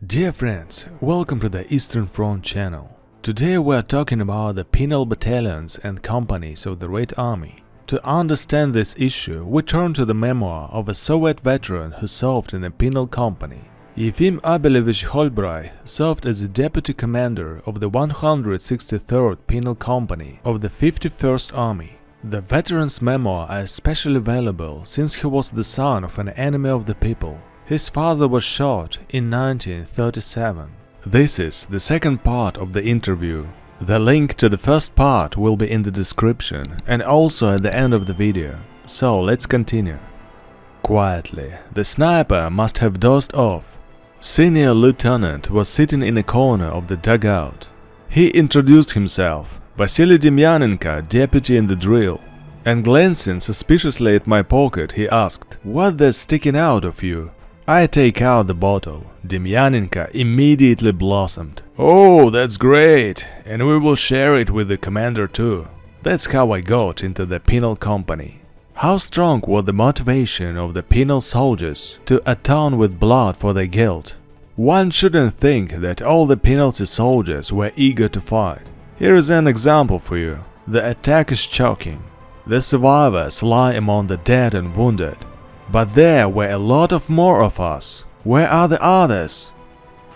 Dear friends, welcome to the Eastern Front channel. Today we are talking about the penal battalions and companies of the Red Army. To understand this issue, we turn to the memoir of a Soviet veteran who served in a penal company. Yefim Abelevich Holbrai served as the deputy commander of the 163rd Penal Company of the 51st Army. The veteran's memoir is especially valuable since he was the son of an enemy of the people. His father was shot in 1937. This is the second part of the interview. The link to the first part will be in the description and also at the end of the video. So let's continue. Quietly, the sniper must have dozed off. Senior lieutenant was sitting in a corner of the dugout. He introduced himself, Vasily Demyanenko, deputy in the drill, and glancing suspiciously at my pocket, he asked, "What there's sticking out of you?" I take out the bottle. Demyanenko immediately blossomed. "Oh, that's great, and we will share it with the commander too." That's how I got into the penal company. How strong was the motivation of the penal soldiers to atone with blood for their guilt? One shouldn't think that all the penalty soldiers were eager to fight. Here is an example for you. The attack is shocking. The survivors lie among the dead and wounded. But there were a lot of more of us. Where are the others?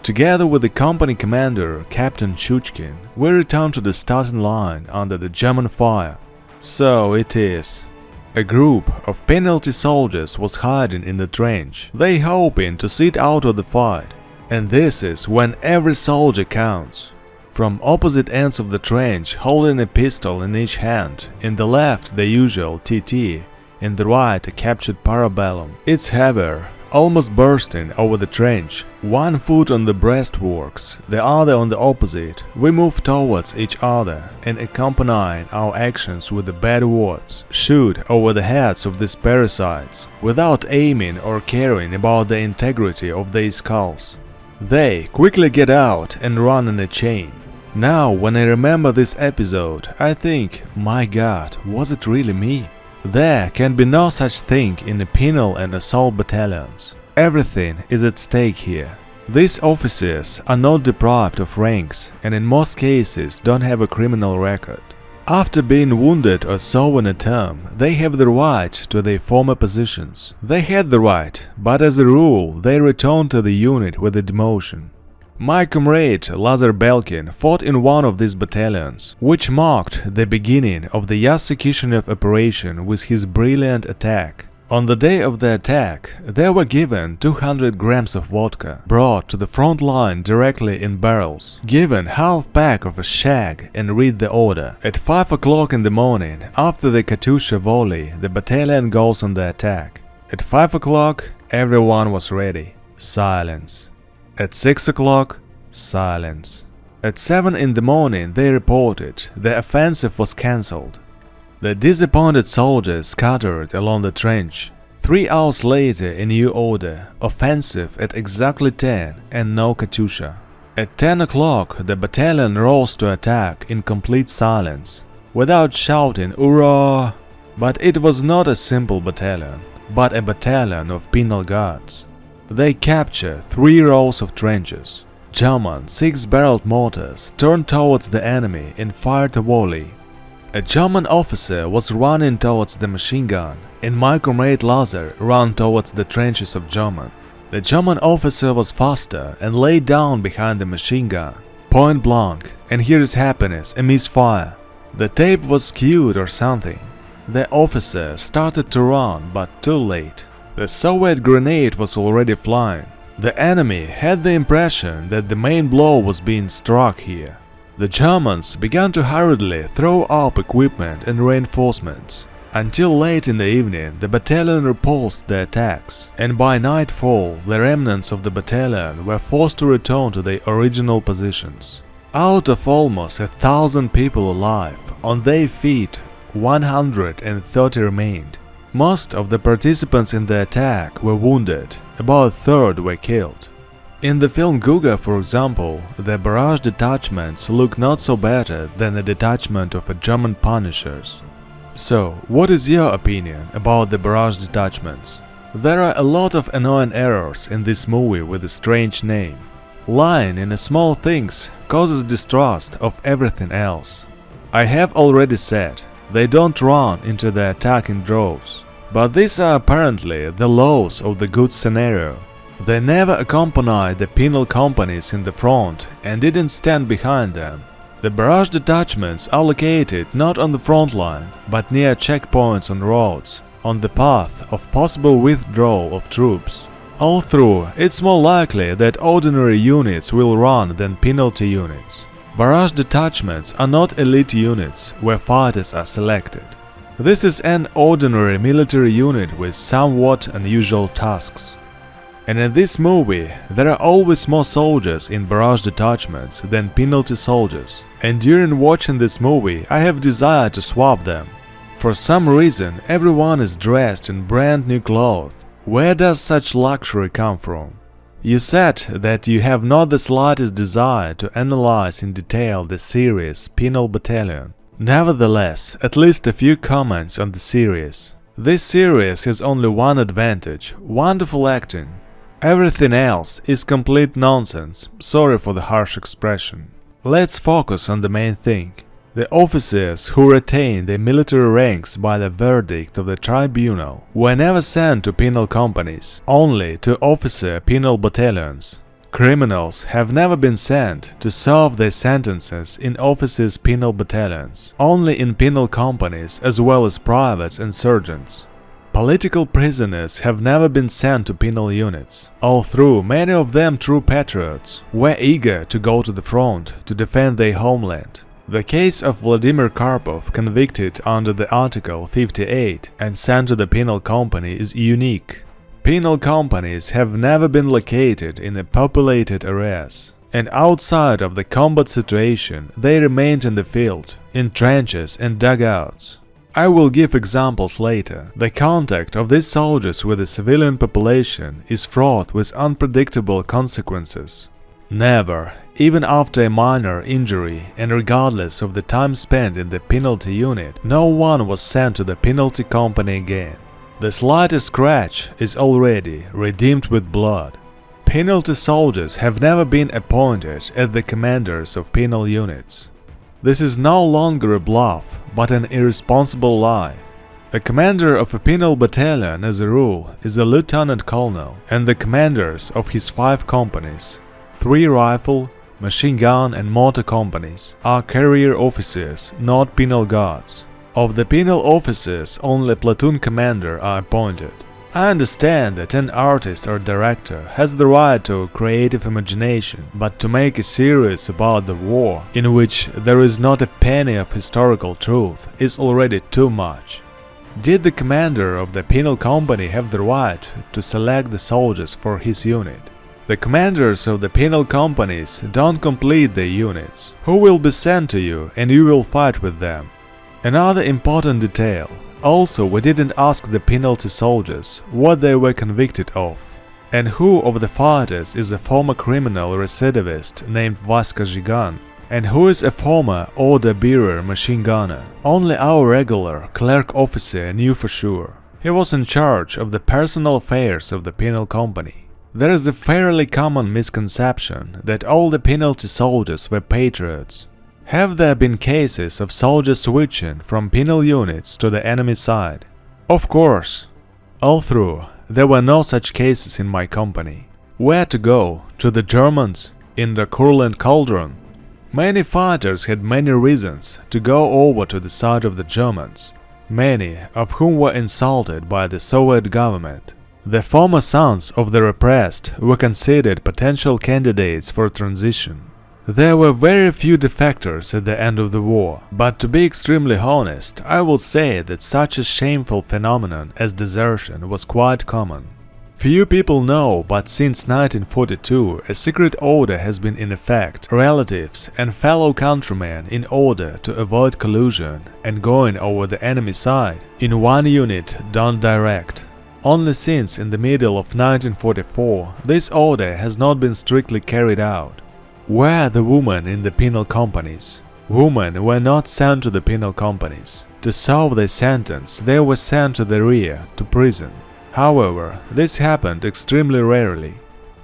Together with the company commander, Captain Chuchkin, we returned to the starting line under the German fire. So it is. A group of penalty soldiers was hiding in the trench, they hoping to sit out of the fight. And this is when every soldier counts. From opposite ends of the trench, holding a pistol in each hand, in the left the usual TT, in the right a captured parabellum. It's heavier, almost bursting over the trench. One foot on the breastworks, the other on the opposite. We move towards each other and accompanying our actions with the bad words, shoot over the heads of these parasites, without aiming or caring about the integrity of their skulls. They quickly get out and run in a chain. Now, when I remember this episode, I think, my God, was it really me? There can be no such thing in the penal and assault battalions. Everything is at stake here. These officers are not deprived of ranks and in most cases don't have a criminal record. After being wounded or so in a term, they have the right to their former positions. They had the right, but as a rule, they return to the unit with a demotion. My comrade Lazar Belkin fought in one of these battalions, which marked the beginning of the Yassi Kishinev operation with his brilliant attack. On the day of the attack, they were given 200 grams of vodka, brought to the front line directly in barrels, given half pack of a shag and read the order. At 5 o'clock in the morning, after the Katyusha volley, the battalion goes on the attack. At 5 o'clock, everyone was ready. Silence. At 6 o'clock, silence. At 7 in the morning, they reported the offensive was cancelled. The disappointed soldiers scattered along the trench. 3 hours later, a new order, offensive at exactly 10 and no Katyusha. At 10 o'clock, the battalion rose to attack in complete silence, without shouting "Hurrah!" But it was not a simple battalion, but a battalion of penal guards. They capture 3 rows of trenches. German 6-barreled mortars turned towards the enemy and fired a volley. A German officer was running towards the machine gun, and my comrade Lazar ran towards the trenches of German. The German officer was faster and lay down behind the machine gun, point blank, and here is happiness, a misfire. The tape was skewed or something. The officer started to run, but too late. The Soviet grenade was already flying. The enemy had the impression that the main blow was being struck here. The Germans began to hurriedly throw up equipment and reinforcements. Until late in the evening, the battalion repulsed the attacks, and by nightfall, the remnants of the battalion were forced to return to their original positions. Out of almost 1,000 people alive, on their feet, 130 remained. Most of the participants in the attack were wounded, about a third were killed. In the film Guga, for example, the barrage detachments look not so better than a detachment of a German Punishers. So, what is your opinion about the barrage detachments? There are a lot of annoying errors in this movie with a strange name. Lying in small things causes distrust of everything else. I have already said, they don't run into the attack in droves. But these are apparently the laws of the good scenario. They never accompanied the penal companies in the front and didn't stand behind them. The barrage detachments are located not on the front line, but near checkpoints on roads, on the path of possible withdrawal of troops. All through, it's more likely that ordinary units will run than penalty units. Barrage detachments are not elite units where fighters are selected. This is an ordinary military unit with somewhat unusual tasks. And in this movie, there are always more soldiers in barrage detachments than penalty soldiers. And during watching this movie, I have desired to swap them. For some reason, everyone is dressed in brand new clothes. Where does such luxury come from? You said that you have not the slightest desire to analyze in detail the series Penal Battalion. Nevertheless, at least a few comments on the series. This series has only one advantage: wonderful acting. Everything else is complete nonsense, sorry for the harsh expression. Let's focus on the main thing. The officers who retained their military ranks by the verdict of the tribunal were never sent to penal companies, only to officer penal battalions. Criminals have never been sent to serve their sentences in officers' penal battalions, only in penal companies as well as privates and sergeants. Political prisoners have never been sent to penal units. All through, many of them true patriots were eager to go to the front to defend their homeland. The case of Vladimir Karpov, convicted under the Article 58 and sent to the penal company, is unique. Penal companies have never been located in the populated areas, and outside of the combat situation they remained in the field, in trenches and dugouts. I will give examples later. The contact of these soldiers with the civilian population is fraught with unpredictable consequences. Never, even after a minor injury and regardless of the time spent in the penalty unit, no one was sent to the penalty company again. The slightest scratch is already redeemed with blood. Penalty soldiers have never been appointed as the commanders of penal units. This is no longer a bluff, but an irresponsible lie. The commander of a penal battalion, as a rule, is a lieutenant colonel, and the commanders of his 5 companies, 3 rifle, machine gun and mortar companies, are career officers, not penal guards. Of the penal officers, only platoon commander are appointed. I understand that an artist or director has the right to creative imagination, but to make a series about the war, in which there is not a penny of historical truth, is already too much. Did the commander of the penal company have the right to select the soldiers for his unit? The commanders of the penal companies don't complete their units. Who will be sent to you and you will fight with them? Another important detail. Also, we didn't ask the penalty soldiers what they were convicted of, and who of the fighters is a former criminal recidivist named Vaska Zhigan, and who is a former order-bearer machine gunner. Only our regular clerk officer knew for sure. He was in charge of the personal affairs of the penal company. There is a fairly common misconception that all the penalty soldiers were patriots. Have there been cases of soldiers switching from penal units to the enemy side? Of course. All through, there were no such cases in my company. Where to go? To the Germans? In the Kurland cauldron? Many fighters had many reasons to go over to the side of the Germans, many of whom were insulted by the Soviet government. The former sons of the repressed were considered potential candidates for transition. There were very few defectors at the end of the war, but to be extremely honest, I will say that such a shameful phenomenon as desertion was quite common. Few people know, but since 1942 a secret order has been in effect. Relatives and fellow countrymen, in order to avoid collusion and going over the enemy side, in one unit don't direct. Only since in the middle of 1944 this order has not been strictly carried out. Were the women in the penal companies? Women were not sent to the penal companies. To serve their sentence, they were sent to the rear, to prison. However, this happened extremely rarely.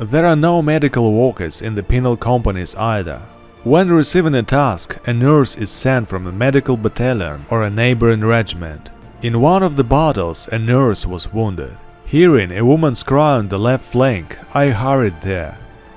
There are no medical workers in the penal companies either. When receiving a task, a nurse is sent from a medical battalion or a neighboring regiment. In one of the battles, a nurse was wounded. Hearing a woman's cry on the left flank, I hurried there.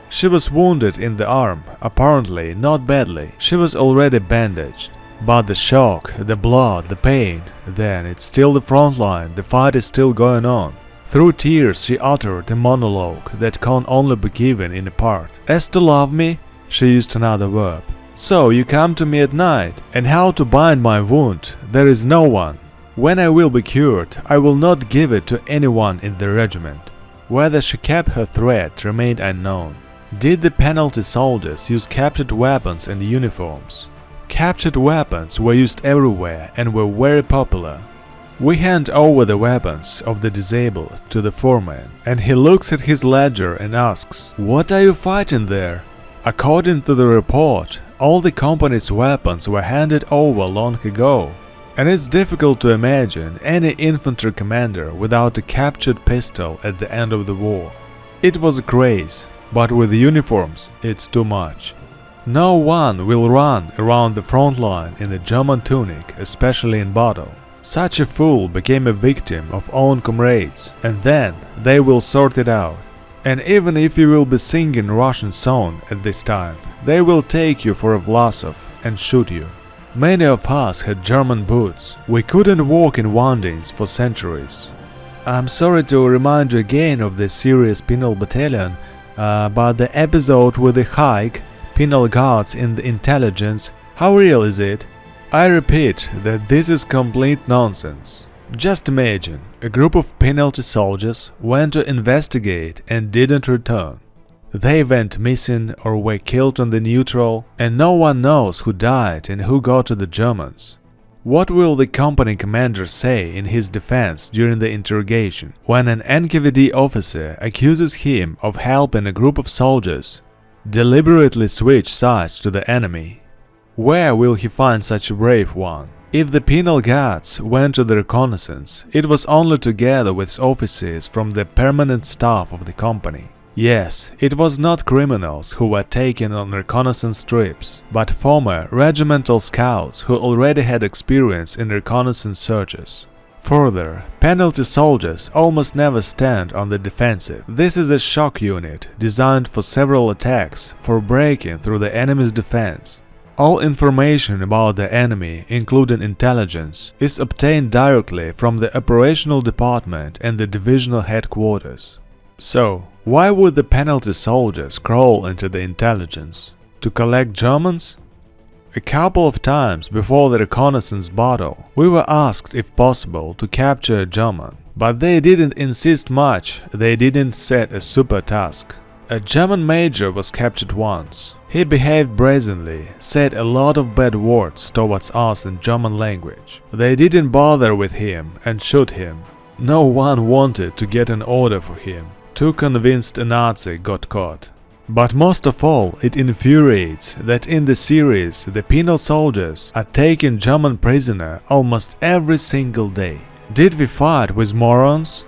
She was wounded in the arm, apparently not badly. She was already bandaged. But the shock, the blood, the pain, then it's still the front line, the fight is still going on. Through tears she uttered a monologue that can only be given in a part. As to love me, she used another verb. So you come to me at night, and how to bind my wound, there is no one. When I will be cured, I will not give it to anyone in the regiment. Whether she kept her threat remained unknown. Did the penalty soldiers use captured weapons and uniforms? Captured weapons were used everywhere and were very popular. We hand over the weapons of the disabled to the foreman, and he looks at his ledger and asks, "What are you fighting there?" According to the report, all the company's weapons were handed over long ago, and it's difficult to imagine any infantry commander without a captured pistol at the end of the war. It was a craze, but with uniforms it's too much. No one will run around the front line in a German tunic, especially in battle. Such a fool became a victim of own comrades, and then they will sort it out. And even if you will be singing Russian song at this time, they will take you for a Vlasov and shoot you. Many of us had German boots. We couldn't walk in Wandins for centuries. I'm sorry to remind you again of the serious penal battalion, but the episode with the hike penal guards in the intelligence, how real is it? I repeat that this is complete nonsense. Just imagine, a group of penalty soldiers went to investigate and didn't return. They went missing or were killed on the neutral, and no one knows who died and who got to the Germans. What will the company commander say in his defense during the interrogation when an NKVD officer accuses him of helping a group of soldiers deliberately switch sides to the enemy? Where will he find such a brave one? If the penal guards went to the Reconnaissance, it was only together with officers from the permanent staff of the company. Yes, it was not criminals who were taken on reconnaissance trips, but former regimental scouts who already had experience in reconnaissance searches. Further, penalty soldiers almost never stand on the defensive. This is a shock unit designed for several attacks, for breaking through the enemy's defense. All information about the enemy, including intelligence, is obtained directly from the operational department and the divisional headquarters. So, why would the penalty soldiers crawl into the intelligence? To collect Germans? A couple of times before the reconnaissance battle, we were asked if possible to capture a German, but they didn't insist much, they didn't set a super task. A German major was captured once. He behaved brazenly, said a lot of bad words towards us in German language. They didn't bother with him and shoot him. No one wanted to get an order for him. Too convinced a Nazi got caught. But most of all, it infuriates that in the series the penal soldiers are taking German prisoner almost every single day. Did we fight with morons?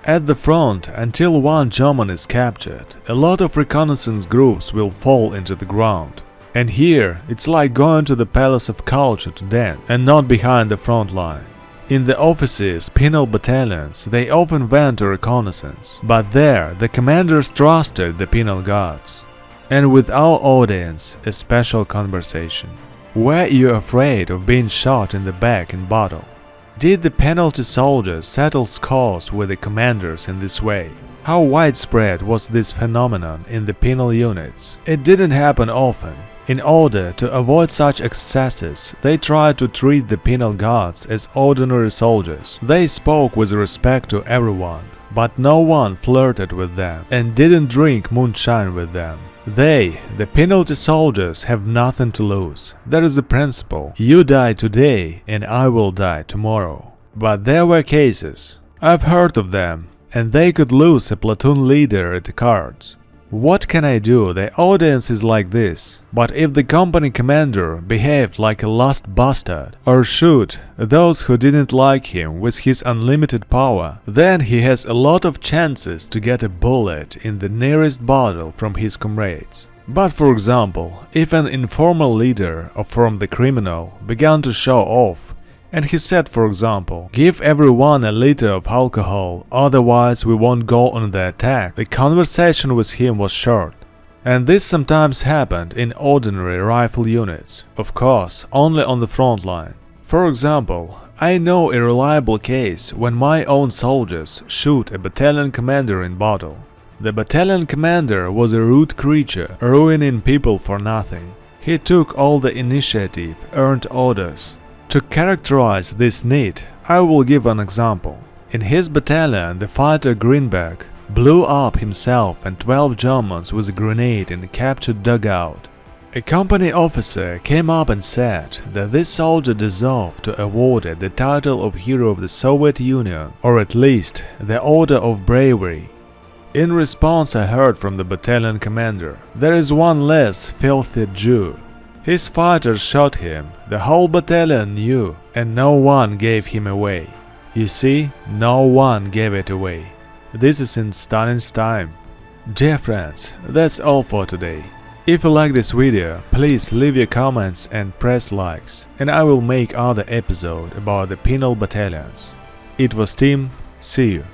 At the front, until one German is captured, a lot of reconnaissance groups will fall into the ground. And here, it's like going to the Palace of Culture to dance, and not behind the front line. In the officers' penal battalions, they often went to reconnaissance, but there the commanders trusted the penal guards. And with our audience, a special conversation. Were you afraid of being shot in the back in battle? Did the penalty soldiers settle scores with the commanders in this way? How widespread was this phenomenon in the penal units? It didn't happen often. In order to avoid such excesses, they tried to treat the penal guards as ordinary soldiers. They spoke with respect to everyone, but no one flirted with them and didn't drink moonshine with them. They, the penalty soldiers, have nothing to lose. There is a principle: you die today and I will die tomorrow. But there were cases, I've heard of them, and they could lose a platoon leader at the cards. What can I do? The audience is like this. But if the company commander behaved like a last bastard, or shoot those who didn't like him with his unlimited power, then he has a lot of chances to get a bullet in the nearest battle from his comrades. But for example, if an informal leader from the criminal began to show off, and he said, for example, give everyone a liter of alcohol, otherwise we won't go on the attack, the conversation with him was short. And this sometimes happened in ordinary rifle units, of course, only on the front line. For example, I know a reliable case when my own soldiers shoot a battalion commander in battle. The battalion commander was a rude creature, ruining people for nothing. He took all the initiative, earned orders. To characterize this need, I will give an example. In his battalion, the fighter Greenback blew up himself and 12 Germans with a grenade in a captured dugout. A company officer came up and said that this soldier deserved to awarded the title of Hero of the Soviet Union, or at least the Order of Bravery. In response, I heard from the battalion commander, "There is one less filthy Jew. His fighters shot him, the whole battalion knew, and no one gave him away." You see, no one gave it away. This is in Stalin's time. Dear friends, that's all for today. If you like this video, please leave your comments and press likes, and I will make other episode about the penal battalions. It was Tim, see you.